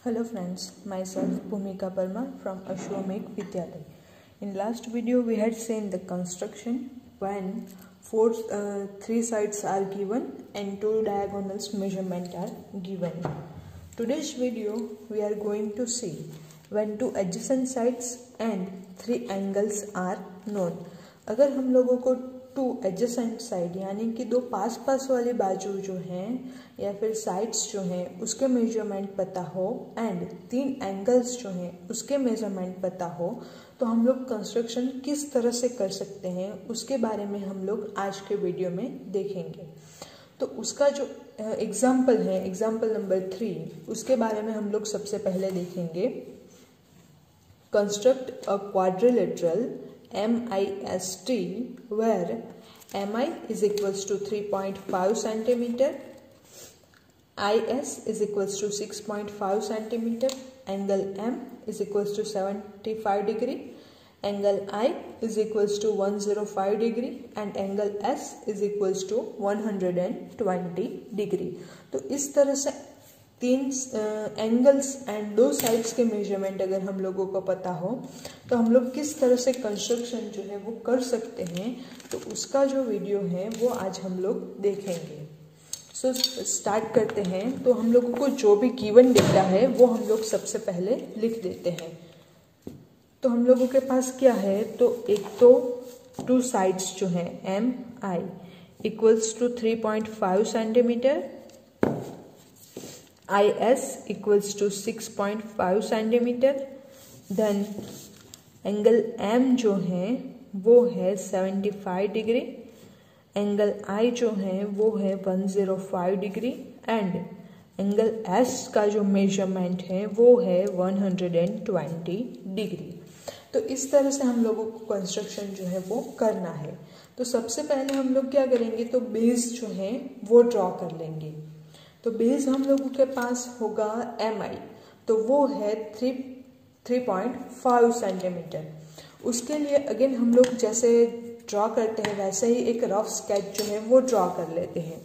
Hello friends, myself Bhumika Parmar from Ashwamekh Vidyalaya. In last video we had seen the construction when three sides are given and two diagonals measurement are given. Today's video we are going to see when two adjacent sides and three angles are known. अगर हम लोगों को two adjacent side यानी कि दो पास पास वाली बाजू जो हैं या फिर साइड्स जो हैं उसके मेजरमेंट पता हो एंड तीन एंगल्स जो हैं उसके मेजरमेंट पता हो तो हम लोग कंस्ट्रक्शन किस तरह से कर सकते हैं उसके बारे में हम लोग आज के वीडियो में देखेंगे। तो उसका जो एग्जाम्पल है, एग्जाम्पल नंबर 3, उसके बारे में हम लोग सबसे पहले देखेंगे। Construct a quadrilateral MIST where MI is equals to 3.5 centimeter, IS is equals to 6.5 centimeter, angle M is equals to 75 degree, angle I is equals to 105 degree and angle S is equals to 120 degree। तो इस तरह से तीन angles and दो sides के measurement अगर हम लोगों को पता हो तो हम लोग किस तरह से कंस्ट्रक्शन जो है वो कर सकते हैं, तो उसका जो वीडियो है वो आज हम लोग देखेंगे। सो स्टार्ट करते हैं। तो हम लोगों को जो भी गिवन डेटा है वो हम लोग सबसे पहले लिख देते हैं। तो हम लोगों के पास क्या है, तो एक तो टू साइड्स जो हैं MI equals to 3.5 centimetre, IS equals to 6.5 centimetre, then angle M जो है वो है 75 डिग्री, एंगल I जो है वो है 105 डिग्री एंड एंगल S का जो मेजरमेंट है वो है 120 डिग्री। तो इस तरह से हम लोगों को कंस्ट्रक्शन जो है वो करना है। तो सबसे पहले हम लोग क्या करेंगे, तो बेस जो है वो ड्रॉ कर लेंगे। तो बेस हम लोगों के पास होगा MI, तो वो है 3.5 सेंटीमीटर। उसके लिए अगेन हम लोग जैसे ड्रॉ करते हैं वैसे ही एक रफ स्केच जो है वो ड्रॉ कर लेते हैं।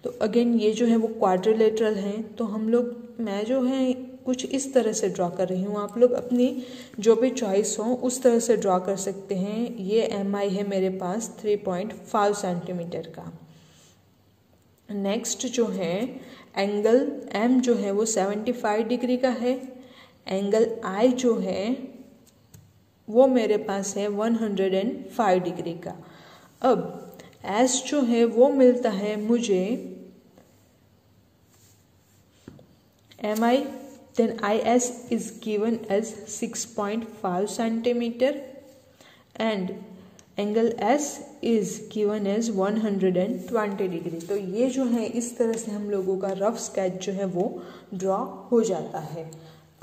तो अगेन ये जो है वो क्वाड्रिलेटरल हैं, तो हम लोग मैं जो है कुछ इस तरह से ड्रॉ कर रही हूँ, आप लोग अपनी जो भी चॉइस हो उस तरह से ड्रॉ कर सकते हैं। ये MI है मेरे पास 3.5 सेंटीमीटर का। नेक्स्ट जो है एंगल M जो है वो 75 डिग्री का है, एंगल I जो है वो मेरे पास है 105 डिग्री का। अब S जो है वो मिलता है मुझे MI, then IS is given as 6.5 centimetre and angle S is given as 120 degree. तो ये जो है इस तरह से हम लोगों का रफ स्केच जो है वो ड्रॉ हो जाता है।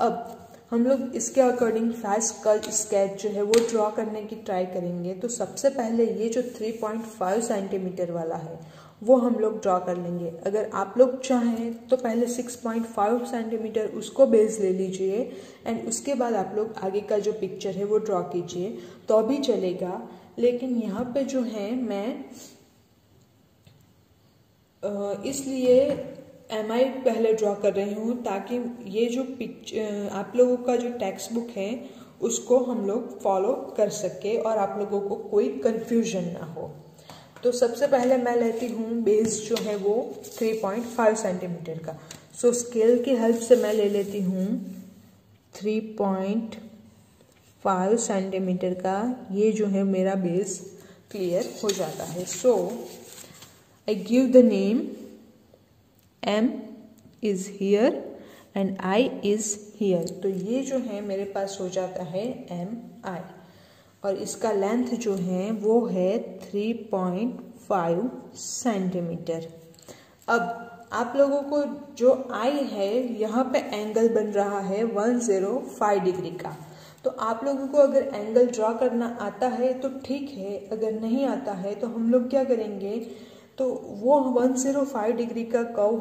अब हम लोग इसके अकॉर्डिंग फास्ट का स्केच जो है वो ड्रॉ करने की ट्राई करेंगे। तो सबसे पहले ये जो 3.5 सेंटीमीटर वाला है वो हम लोग ड्रॉ कर लेंगे। अगर आप लोग चाहें तो पहले 6.5 सेंटीमीटर उसको बेस ले लीजिए एंड उसके बाद आप लोग आगे का जो पिक्चर है वो ड्रॉ कीजिए तो भी चलेगा। लेकिन यहाँ पे जो है मैं इसलिए MI पहले ड्रॉ कर रही हूँ ताकि ये जो पिक्चर आप लोगों का जो टेक्स्ट बुक है उसको हम लोग फॉलो कर सके और आप लोगों को कोई कंफ्यूजन ना हो। तो सबसे पहले मैं लेती हूँ बेस जो है वो 3.5 सेंटीमीटर का। सो स्केल की हेल्प से मैं ले लेती हूँ 3.5 सेंटीमीटर का। ये जो है मेरा बेस क्लियर हो जाता है। So I give the name M is here and I is here. तो ये जो है मेरे पास हो जाता है MI और इसका लेंथ जो है वो है 3.5 सेंटीमीटर। अब आप लोगों को जो I है यहाँ पे एंगल बन रहा है 105 डिग्री का। तो आप लोगों को अगर एंगल ड्रॉ करना आता है तो ठीक है, अगर नहीं आता है तो हम लोग क्या करेंगे, तो वो 105 डिग्री का कर्व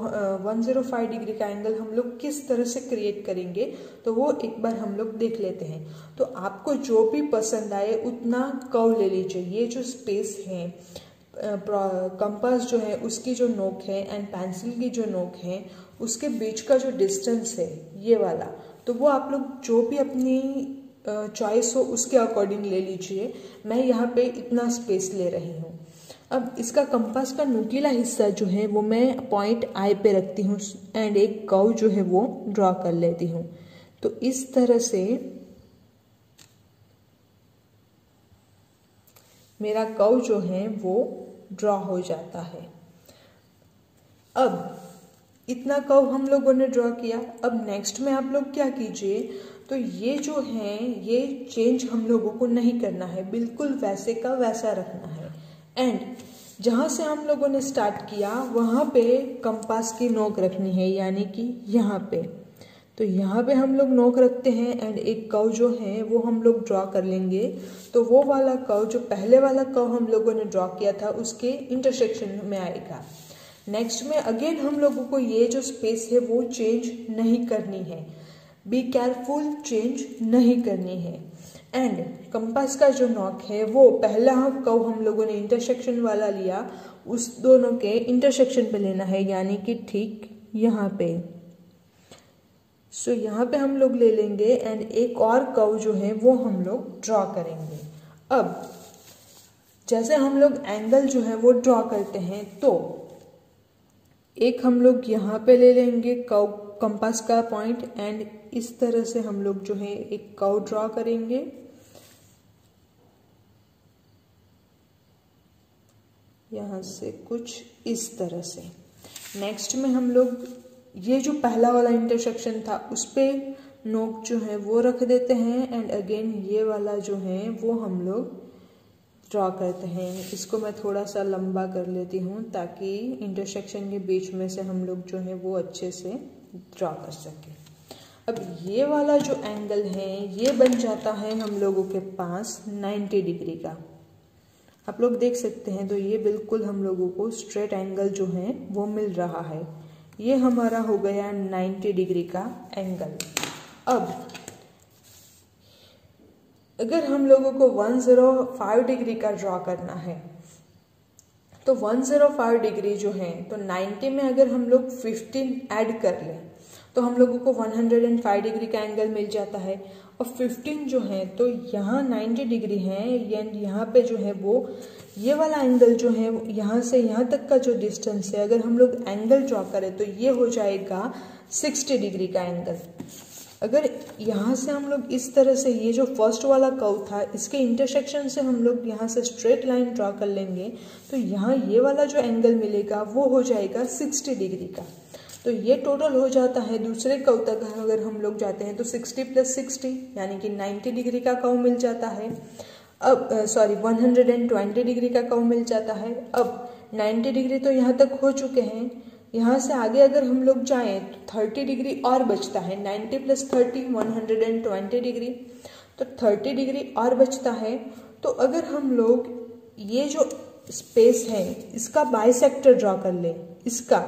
105 डिग्री का एंगल हम लोग किस तरह से क्रिएट करेंगे तो वो एक बार हम लोग देख लेते हैं। तो आपको जो भी पसंद आए उतना कर्व ले लीजिए। ये जो स्पेस है कंपास जो है उसकी जो नोक है एंड पेंसिल की जो नोक है उसके बीच का जो डिस्टेंस है ये वाला, तो वो आप लोग जो भी अपनी चॉइस हो उसके अकॉर्डिंग ले लीजिए। मैं यहाँ पे इतना स्पेस ले रही हूँ। अब इसका कंपास का नुकीला हिस्सा जो है वो मैं पॉइंट आई पे रखती हूँ एंड एक कर्व जो है वो ड्रॉ कर लेती हूँ। तो इस तरह से मेरा कर्व जो है वो ड्रॉ हो जाता है। अब इतना कर्व हम लोगों ने ड्रॉ किया। अब नेक्स्ट में आप लोग क्या कीजिए, तो ये जो है ये चेंज हम लोगों को नहीं करना है, बिल्कुल वैसे का वैसा रखना है। एंड जहाँ से हम लोगों ने स्टार्ट किया वहाँ पे कंपास की नोक रखनी है, यानी कि यहाँ पे। तो यहाँ पे हम लोग नोक रखते हैं एंड एक कर्व जो है वो हम लोग ड्रॉ कर लेंगे। तो वो वाला कर्व जो पहले वाला कर्व हम लोगों ने ड्रॉ किया था उसके इंटरसेक्शन में आएगा। नेक्स्ट में अगेन हम लोगों को ये जो स्पेस है वो चेंज नहीं करनी है, बी केयरफुल, चेंज नहीं करनी है। एंड कंपास का जो नॉक है वो पहला कर्व हम लोगों ने इंटरसेक्शन वाला लिया, उस दोनों के इंटरसेक्शन पे लेना है, यानी कि ठीक यहाँ पे। सो यहाँ पे हम लोग ले लेंगे एंड एक और कर्व जो है वो हम लोग ड्रॉ करेंगे। अब जैसे हम लोग एंगल जो है वो ड्रॉ करते हैं, तो एक हम लोग यहाँ पे ले लेंगे कर्व कंपास का पॉइंट एंड इस तरह से हम लोग जो है एक कर्व ड्रॉ करेंगे। यहाँ से कुछ इस तरह से। नेक्स्ट में हम लोग ये जो पहला वाला इंटरसेक्शन था उस पे नोक जो है वो रख देते हैं एंड अगेन ये वाला जो है वो हम लोग ड्रॉ करते हैं। इसको मैं थोड़ा सा लंबा कर लेती हूँ ताकि इंटरसेक्शन के बीच में से हम लोग जो है वो अच्छे से ड्रॉ कर सके। अब ये वाला जो एंगल है ये बन जाता है हम लोगों के पास 90 डिग्री का। आप लोग देख सकते हैं, तो ये बिल्कुल हम लोगों को स्ट्रेट एंगल जो है वो मिल रहा है। ये हमारा हो गया 90 डिग्री का एंगल। अब अगर हम लोगों को 105 डिग्री का ड्रॉ करना है, तो 105 डिग्री जो है तो 90 में अगर हम लोग 15 ऐड कर लें तो हम लोगों को 105 डिग्री का एंगल मिल जाता है। और 15 जो है तो यहाँ 90 डिग्री है, यहाँ पे जो है वो ये वाला एंगल जो है यहाँ से यहाँ तक का जो डिस्टेंस है, अगर हम लोग एंगल ड्रॉ करें तो ये हो जाएगा 60 डिग्री का एंगल। अगर यहाँ से हम लोग इस तरह से ये जो फर्स्ट वाला कर्व था इसके इंटरसेक्शन से हम लोग यहाँ से स्ट्रेट लाइन ड्रॉ कर लेंगे, तो यहाँ ये वाला जो एंगल मिलेगा वो हो जाएगा 60 डिग्री का। तो ये टोटल हो जाता है दूसरे कर्व तक अगर हम लोग जाते हैं तो 60 + 60 यानी कि 90 डिग्री का कर्व मिल जाता है। अब 120 डिग्री का कर्व मिल जाता है। अब 90 डिग्री तो यहाँ तक हो चुके हैं। यहाँ से आगे अगर हम लोग जाएं तो 30 डिग्री और बचता है। 90 + 30 120 डिग्री, तो 30 डिग्री और बचता है। तो अगर हम लोग ये जो स्पेस है इसका बाइसेक्टर ड्रॉ कर ले इसका,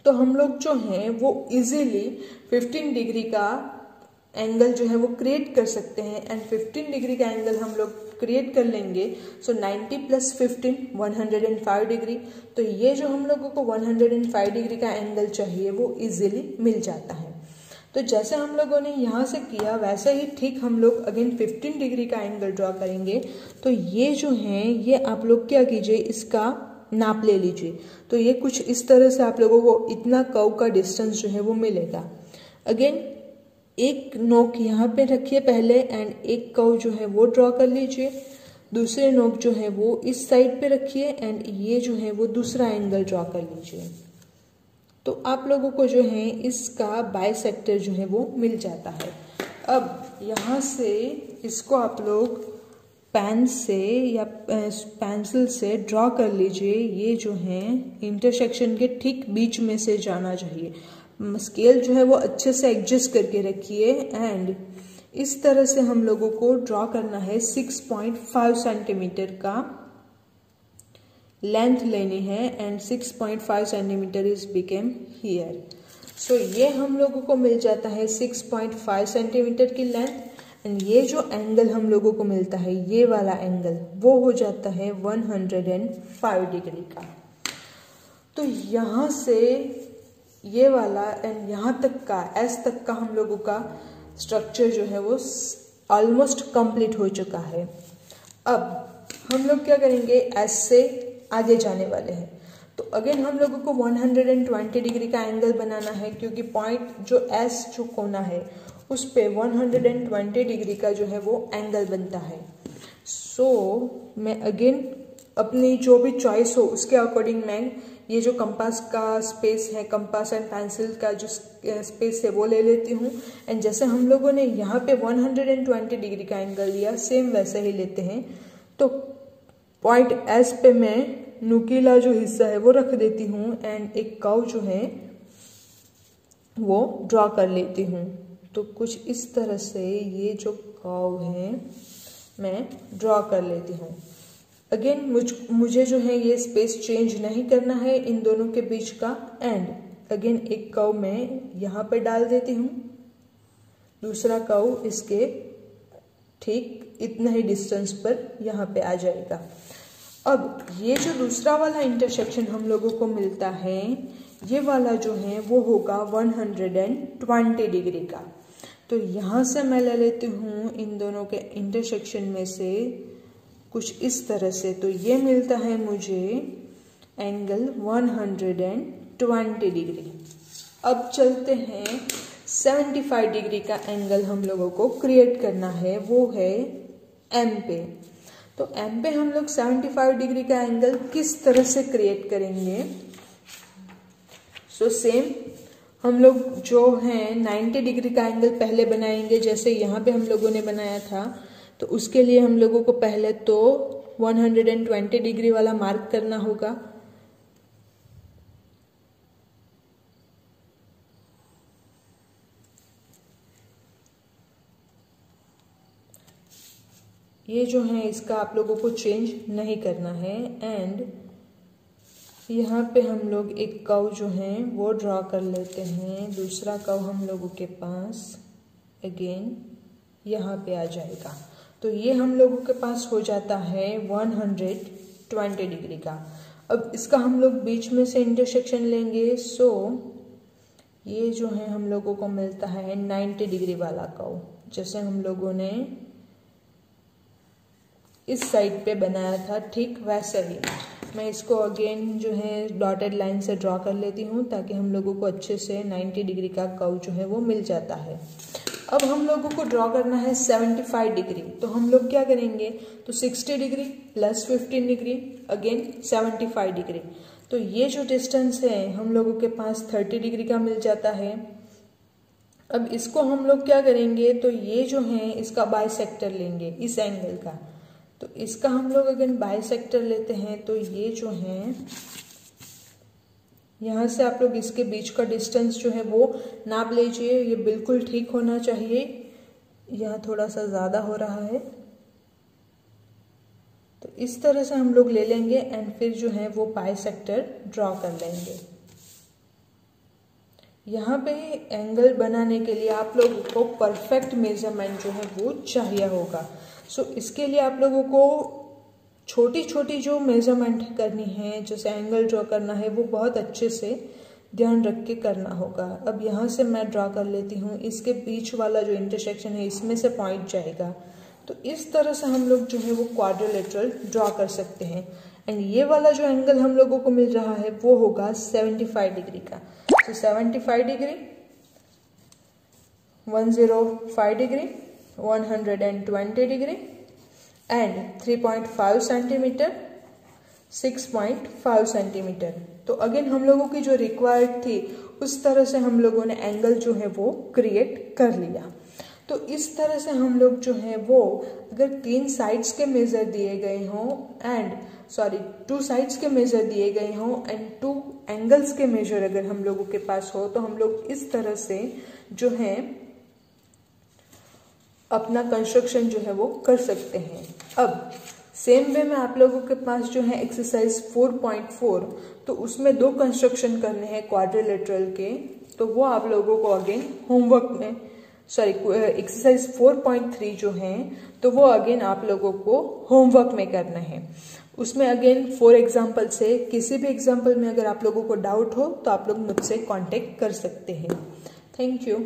तो हम लोग जो हैं वो इजीली 15 डिग्री का एंगल जो है वो क्रिएट कर सकते हैं। एंड 15 डिग्री का एंगल हम लोग क्रिएट कर लेंगे। सो 90 + 15 105 डिग्री। तो ये जो हम लोगों को 105 डिग्री का एंगल चाहिए वो इजीली मिल जाता है। तो जैसे हम लोगों ने यहाँ से किया वैसे ही ठीक हम लोग अगेन 15 डिग्री का एंगल ड्रॉ करेंगे। तो ये जो है ये आप लोग क्या कीजिए, इसका नाप ले लीजिए। तो ये कुछ इस तरह से आप लोगों को इतना कर्व का डिस्टेंस जो है वो मिलेगा। अगेन एक नोक यहाँ पे रखिए पहले एंड एक कर्व जो है वो ड्रॉ कर लीजिए। दूसरे नोक जो है वो इस साइड पे रखिए एंड ये जो है वो दूसरा एंगल ड्रॉ कर लीजिए। तो आप लोगों को जो है इसका बाइसेक्टर जो है वो मिल जाता है। अब यहाँ से इसको आप लोग पेन से या पेंसिल से ड्रॉ कर लीजिए। ये जो है इंटरसेक्शन के ठीक बीच में से जाना चाहिए। स्केल जो है वो अच्छे से एडजस्ट करके रखिए एंड इस तरह से हम लोगों को ड्रॉ करना है। 6.5 सेंटीमीटर का लेंथ लेनी है and 6.5 centimetre is became here. So ये हम लोगों को मिल जाता है 6.5 सेंटीमीटर की लेंथ एंड ये जो एंगल हम लोगों को मिलता है ये वाला एंगल वो हो जाता है 105 डिग्री का। तो यहाँ से ये वाला एंड यहाँ तक का एस तक का हम लोगों का स्ट्रक्चर जो है वो ऑलमोस्ट कंप्लीट हो चुका है। अब हम लोग क्या करेंगे, एस से आगे जाने वाले हैं। तो अगेन हम लोगों को 120 डिग्री का एंगल बनाना है, क्योंकि पॉइंट जो एस जो कोना है उस पे 120 डिग्री का जो है वो एंगल बनता है। सो मैं अगेन अपनी जो भी चॉइस हो उसके अकॉर्डिंग मैं ये जो कंपास का स्पेस है, कंपास एंड पेंसिल का जो स्पेस है वो ले लेती हूँ। एंड जैसे हम लोगों ने यहाँ पे 120 डिग्री का एंगल लिया, सेम वैसे ही लेते हैं। तो पॉइंट एस पे मैं नुकीला जो हिस्सा है वो रख देती हूँ एंड एक कर्व जो है वो ड्रॉ कर लेती हूँ। तो कुछ इस तरह से ये जो कर्व है मैं ड्रॉ कर लेती हूँ। अगेन मुझे जो है ये स्पेस चेंज नहीं करना है इन दोनों के बीच का। एंड अगेन एक कर्व मैं यहाँ पे डाल देती हूँ, दूसरा कर्व इसके ठीक इतना ही डिस्टेंस पर यहाँ पे आ जाएगा। अब ये जो दूसरा वाला इंटरसेक्शन हम लोगों को मिलता है, ये वाला जो है वो होगा 120 डिग्री का। तो यहाँ से मैं ले लेती हूँ इन दोनों के इंटरसेक्शन में से कुछ इस तरह से। तो ये मिलता है मुझे एंगल 120 डिग्री। अब चलते हैं 75 डिग्री का एंगल हम लोगों को क्रिएट करना है, वो है एम पे। तो एम पे हम लोग 75 डिग्री का एंगल किस तरह से क्रिएट करेंगे। सो सेम हम लोग जो है 90 डिग्री का एंगल पहले बनाएंगे, जैसे यहाँ पे हम लोगों ने बनाया था। तो उसके लिए हम लोगों को पहले तो 120 डिग्री वाला मार्क करना होगा। ये जो है इसका आप लोगों को चेंज नहीं करना है। एंड यहाँ पे हम लोग एक कर्व जो है वो ड्रॉ कर लेते हैं। दूसरा कर्व हम लोगों के पास अगेन यहाँ पे आ जाएगा। तो ये हम लोगों के पास हो जाता है 120 डिग्री का। अब इसका हम लोग बीच में से इंटरसेक्शन लेंगे। सो ये जो है हम लोगों को मिलता है 90 डिग्री वाला कर्व, जैसे हम लोगों ने इस साइड पे बनाया था, ठीक वैसे ही मैं इसको अगेन जो है डॉटेड लाइन से ड्रॉ कर लेती हूँ, ताकि हम लोगों को अच्छे से 90 डिग्री का कर्व जो है वो मिल जाता है। अब हम लोगों को ड्रॉ करना है 75 डिग्री। तो हम लोग क्या करेंगे, तो 60 degree plus 15 degree again 75 degree. तो ये जो डिस्टेंस है हम लोगों के पास 30 डिग्री का मिल जाता है। अब इसको हम लोग क्या करेंगे, तो ये जो है इसका बाइसेक्टर लेंगे इस एंगल का। तो इसका हम लोग अगर बाइसेक्टर लेते हैं तो ये जो है यहाँ से आप लोग इसके बीच का डिस्टेंस जो है वो नाप लीजिए। ये बिल्कुल ठीक होना चाहिए, यहाँ थोड़ा सा ज़्यादा हो रहा है। तो इस तरह से हम लोग ले लेंगे एंड फिर जो है वो बाइसेक्टर ड्रॉ कर लेंगे। यहाँ पे एंगल बनाने के लिए आप लोगों को परफेक्ट मेजरमेंट जो है वो चाहिए होगा। सो इसके लिए आप लोगों को छोटी छोटी जो मेजरमेंट करनी है, जैसे एंगल ड्रॉ करना है, वो बहुत अच्छे से ध्यान रख के करना होगा। अब यहाँ से मैं ड्रॉ कर लेती हूँ, इसके बीच वाला जो इंटरसेक्शन है इसमें से पॉइंट जाएगा। तो इस तरह से हम लोग जो है वो क्वाड्रिलेटरल ड्रॉ कर सकते हैं। एंड ये वाला जो एंगल हम लोगों को मिल रहा है वो होगा 75 डिग्री का। तो 75 degree, 105 degree, 120 degree and 3.5 centimetre, 6.5 centimetre. तो अगेन हम लोगों की जो रिक्वायर्ड थी उस तरह से हम लोगों ने एंगल जो है वो क्रिएट कर लिया। तो इस तरह से हम लोग जो है वो अगर 3 साइड्स के मेजर दिए गए हों एंड 2 साइड्स के मेजर दिए गए हों एंड 2 एंगल्स के मेजर अगर हम लोगों के पास हो, तो हम लोग इस तरह से जो है अपना कंस्ट्रक्शन जो है वो कर सकते हैं। अब सेम वे में आप लोगों के पास जो है एक्सरसाइज 4.4, तो उसमें 2 कंस्ट्रक्शन करने हैं क्वाड्रिलेटरल के। तो वो आप लोगों को अगेन होमवर्क में एक्सरसाइज 4.3 जो है तो वो अगेन आप लोगों को होमवर्क में करना है। उसमें अगेन 4 एग्जाम्पल से किसी भी एग्जाम्पल में अगर आप लोगों को डाउट हो तो आप लोग मुझसे कांटेक्ट कर सकते हैं। Thank you.